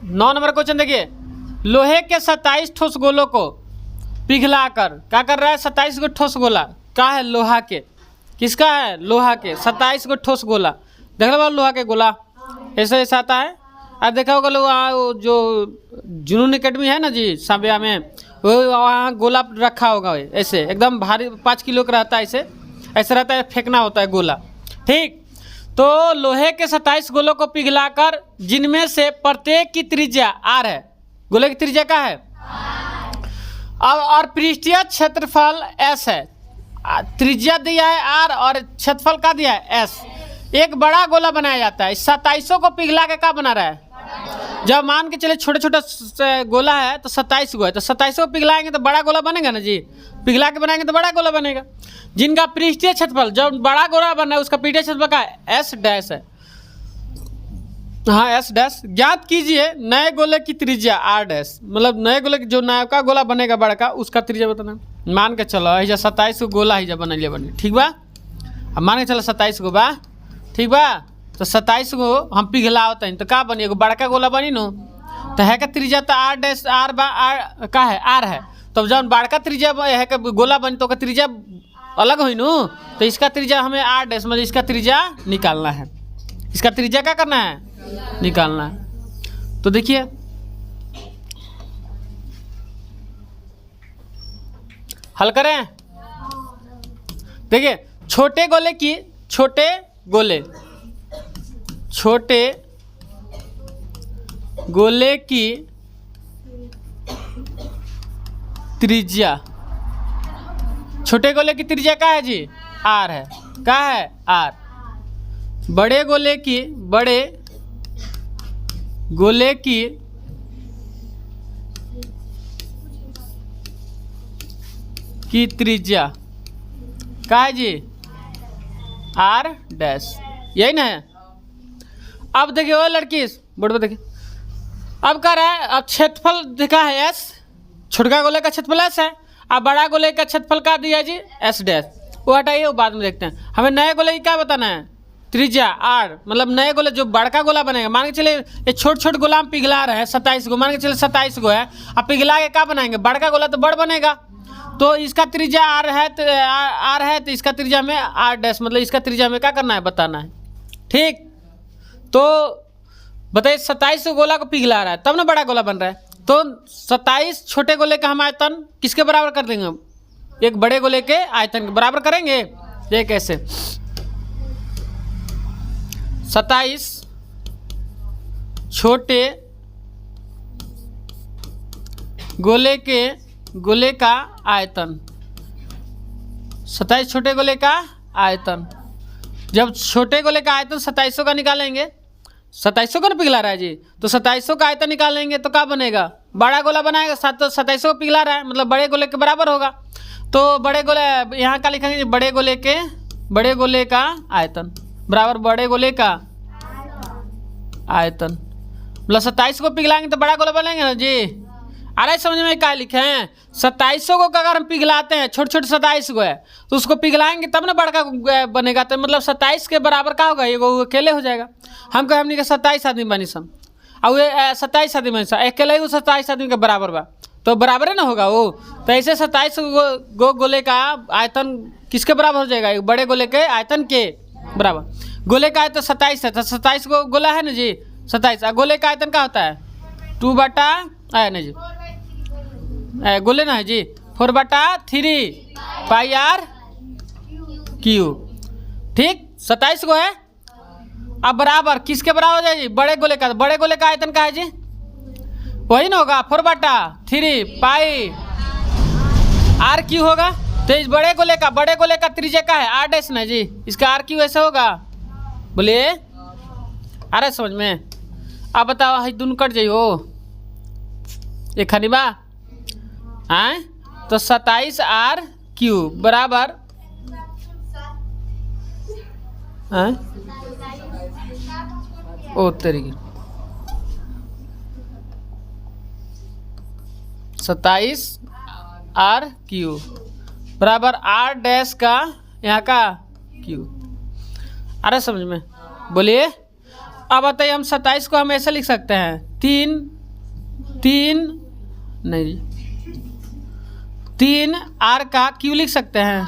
9 number question देखिए, लोहे के 27 ठोस गोलों को पिघलाकर क्या कर रहा है? 27 को ठोस गोला क्या है? लोहा के, किसका है? लोहा के 27 को ठोस गोला। देख लो लोहा के गोला ऐसा ऐसा आता है। अब देखा होगा लोग जो जुनून एकेडमी है ना जी सांबिया में, वो वहाँ गोला रखा होगा ऐसे एकदम भारी 5 किलो का रहता है, ऐसे ऐसे रहता है, फेंकना होता है गोला। ठीक, तो लोहे के 27 गोलों को पिघलाकर जिनमें से प्रत्येक की त्रिज्या आर है, गोले की त्रिज्या क्या है? अब और पृष्ठीय क्षेत्रफल एस है, त्रिज्या दिया है आर और क्षेत्रफल का दिया है एस। एक बड़ा गोला बनाया जाता है। 27 को पिघला के क्या बना रहा है? जब मान के चले छोटे छोटे गोला है तो 27 गो है, तो 27 को पिघलाएंगे तो बड़ा गोला बनेगा ना जी, पिघला के बनाएंगे तो बड़ा गोला बनेगा। जिनका पृष्ठीय क्षेत्रफल, जब बड़ा गोला बना है उसका पृष्ठीय क्षेत्रफल का एस डैश है, हाँ एस डैश। ज्ञात कीजिए नए गोले की त्रिज्या आर डैश, मतलब नए गोले की जो नया गोला बनेगा बड़का उसका त्रिज्या बताना। मान के चलो हिजा 27 को गोला हिजा बनलिए बनी, ठीक बा। अब मान के चलो 27 को बा, ठीक बा। तो 27 को हम पिघला होता है तो का बनी? एगो बड़का गोला बनी नो, तो है का त्रिज्या तो आर डैश, आर बा आर का है? आर है। तो जब बड़का त्रिज्या है का गोला बनी तो त्रिज्या अलग हुई नो, तो इसका त्रिज्या हमें आर डैश मतलब इसका त्रिज्या निकालना है। इसका त्रिज्या क्या करना है? निकालना है। तो देखिए हल करें। देखिए छोटे गोले की त्रिज्या, छोटे गोले की त्रिज्या क्या है जी? आर है। क्या है? आर। बड़े गोले की त्रिज्या क्या है जी? आर डैश, यही ना है। अब देखिए वो लड़की बोर्ड पे देखिए, अब कह रहा है अब क्षेत्रफल देखा है एस, छोटका गोले का क्षेत्रफल एस है, अब बड़ा गोले का क्षेत्रफल क्या दिया जी? S dash. वो हटाइए, वो बाद में देखते हैं। हमें नए गोले की क्या बताना है? त्रिज्या आर, मतलब नए गोले जो बड़का गोला बनेगा, मान के चलिए ये छोटे गोला हम पिघला रहे हैं 27 को, मान के चलिए 27 को है, अब पिघला के क्या बनाएंगे? बड़का गोला तो बड़ बनेगा, तो इसका त्रिज्या आर है, तो इसका त्रिज्या में आर डैश, मतलब इसका त्रिज्या में क्या करना है? बताना है। ठीक, तो बताइए 27 गोला को पिघला रहा है तब ना बड़ा गोला बन रहा है, तो 27 छोटे गोले का हम आयतन किसके बराबर कर देंगे? एक बड़े गोले के आयतन के बराबर करेंगे। ये कैसे? 27 छोटे गोले का आयतन, 27 छोटे गोले का आयतन। जब छोटे गोले का आयतन 2700 का निकालेंगे, 2700 को ना पिघला रहा है जी, तो 2700 का आयतन निकालेंगे तो क्या बनेगा? बड़ा गोला बनाएगा। 2700 को पिघला रहा है मतलब बड़े गोले के बराबर होगा, तो बड़े गोले यहाँ का लिखेंगे बड़े गोले का आयतन बराबर बड़े गोले का आयतन, मतलब 27 को पिघलाएंगे तो बड़ा गोला बनेंगे ना जी। अरे समझ में क्या लिखे हैं? 2700 को अगर हम पिघलाते हैं, छोटे 27 को है, तो उसको पिघलाएंगे तब ना बड़का बनेगा, तो मतलब 27 के बराबर क्या होगा? ये वो अकेले हो जाएगा। हम कहे हमने 27 आदमी बनी सम, और ये 27 आदमी बनी सम, अकेले ही 27 आदमी के बराबर बा, तो बराबर है ना होगा वो। तो ऐसे 27 गोले का आयतन किसके बराबर हो जाएगा? बड़े गोले के आयतन के बराबर। गोले का आयतन 27 है, तो 27 को गोला है ना जी, 27। गोले का आयतन क्या होता है? 2/, नहीं जी गोले ना है जी, 4/3 पाई आर क्यू। ठीक, 27 को है, अब बराबर किसके बराबर हो जाए जी? बड़े गोले का। बड़े गोले का आयतन क्या है जी? वही ना होगा 4/3 पाई आर क्यू होगा। तो इस बड़े गोले का त्रिज्या क्या है? आर डैश ना जी, इसका आर क्यू ऐसा होगा। बोलिए आ रहा है समझ में? अब बताओ हाई दोनों कट जाइयो एक खनिबा आए, तो 27 आर क्यू बराबर ओ तरीके 27 आर क्यू बराबर आर डैश का यहाँ का क्यू। आ रहा समझ में? बोलिए। अब बताइए हम 27 को हम ऐसे लिख सकते हैं 3 आर का क्यू लिख सकते हैं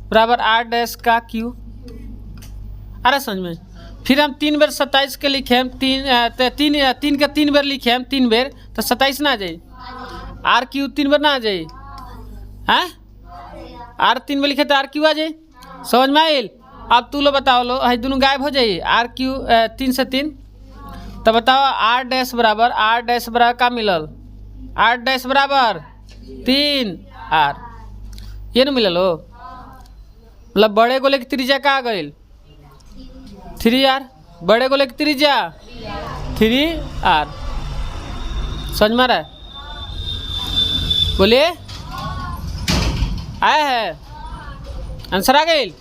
बराबर आर डैश का क्यू। अरे समझ में। फिर हम 3 बार 27 के लिखे हम 3 के 3 बार लिखे हम 3 बार तो 27 ना आ जाए। आर क्यू 3 बार ना आ जाए हैं। आर 3 बार लिखे तो आर क्यू आ जाए। समझ में आयल। अब तू लो बताओ लो है दोनों गायब हो जाइए। आर क्यू 3 से 3 तो बताओ आर डैश बराबर का मिलल आर डैश बराबर 3 आर ये ना मिलल हो। मतलब बड़े गोले की त्रिज्या का आ गई 3 आर। बड़े गोले की त्रिज्या 3 आर। समझ में आ रहा है। बोलिए आया है आंसर आ गई।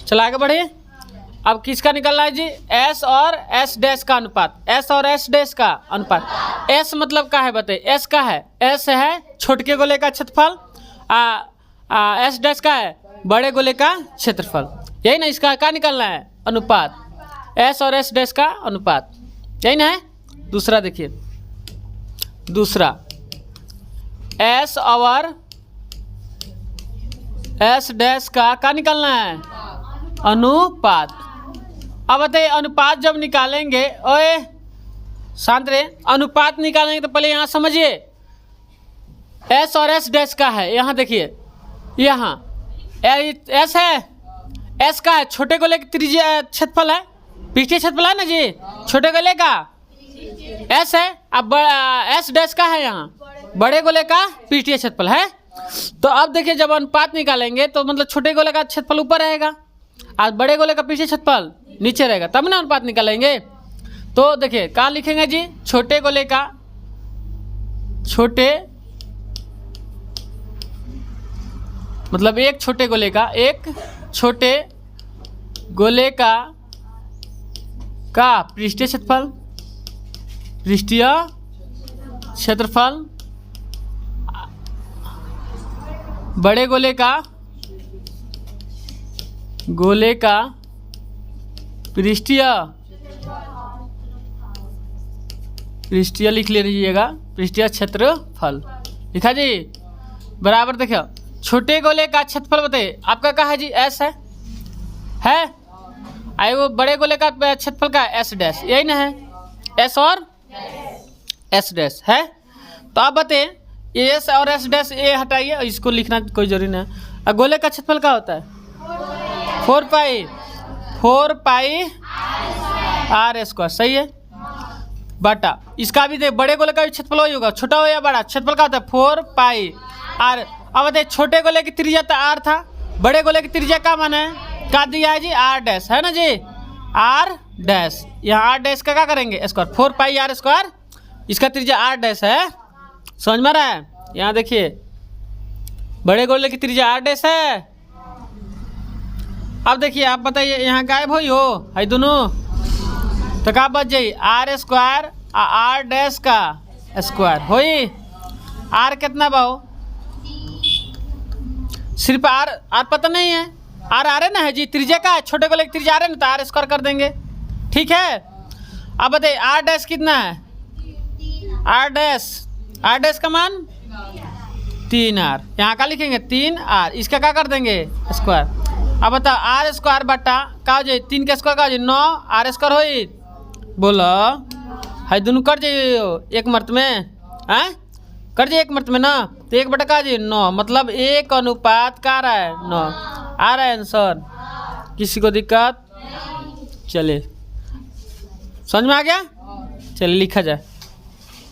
चला आगे बढ़िए। अब किसका निकलना है जी एस और एस डैश का अनुपात। एस और एस डैश का अनुपात। एस मतलब क्या है बताइए। एस का है एस है छोटे गोले का क्षेत्रफल। एस डैश का है बड़े गोले का क्षेत्रफल। यही ना इसका क्या निकलना है अनुपात। एस और एस डैश का अनुपात यही ना है। दूसरा देखिए दूसरा एस और एस डैश का क्या निकलना है अनुपात। अब बताइए अनुपात जब निकालेंगे ओए शांत रहे। अनुपात निकालेंगे तो पहले यहाँ समझिए एस और एस डैश का है। यहाँ देखिए यहाँ एस है एस का है छोटे गोले की त्रिज्या क्षेत्रफल है पृष्ठीय क्षेत्रफल है ना जी छोटे गोले का एस है। अब एस डैश का है यहाँ बड़े गोले का पृष्ठीय क्षेत्रफल है। तो अब देखिए जब अनुपात निकालेंगे तो मतलब छोटे गोले का क्षेत्रफल ऊपर रहेगा और बड़े गोले का पृष्ठीय क्षेत्रफल नीचे रहेगा तब ना अनुपात निकालेंगे। तो देखिए क्या लिखेंगे जी छोटे गोले का मतलब एक छोटे गोले का पृष्ठीय क्षेत्रफल बड़े गोले का पृष्ठीय लिख लीजिएगा पृष्ठीय क्षेत्रफल लिखा जी बराबर। देखिए छोटे गोले का क्षेत्रफल बताइए आपका क्या है जी एस है आई वो बड़े गोले का क्षेत्रफल का एस डैश यही ना है एस और एस डैश है। तो आप बताइए एस और एस डैश ए हटाइए इसको लिखना कोई जरूरी नहीं है। गोले का क्षेत्रफल क्या होता है 4 पाई आर स्क्वायर सही है बटा इसका भी देख बड़े गोले का भी क्षेत्रफल वही होगा छोटा हो या बड़ा क्षेत्रफल का होता है 4 पाई आर। अब बताइए छोटे गोले की त्रिज्या तो आर था बड़े गोले की त्रिज्या का मान है का दिया है जी आर डैश है ना जी आर डैश। यहाँ आर डैश का क्या करेंगे स्क्वायर 4 पाई आर स्क्वायर इसका त्रिज्या आर डैश है। समझ में आ रहा है। यहाँ देखिए बड़े गोले की त्रिज्या आर डैश है। अब देखिए आप बताइए यहाँ गायब हो है दोनों तो क्या बच जाइए आर स्क्वायर आर डैश का स्क्वायर हो आर कितना बाओ सिर्फ आर पता नहीं है आर है ना है जी त्रिज्या का है छोटे गोले की त्रिज्या है ना तो आर स्क्वायर कर देंगे ठीक है। अब बताइए आर डैश कितना है आर डैश का मान 3 आर। यहाँ का लिखेंगे 3 आर इसका क्या कर देंगे स्क्वायर। अब बताओ आर स्क्वायर बटा का हो जाए 3 का स्क्वायर का हो जाए 9 आर स्क्वायर हो बोलो है दोनों कर जाइए एक मर्त में हैं कर जाइए एक मर्त में ना तो 1 बटा का जी 9 मतलब 1 अनुपात का रहा है 9 आ रहा है आंसर। किसी को दिक्कत चलिए समझ में आ गया चलिए लिखा जाए।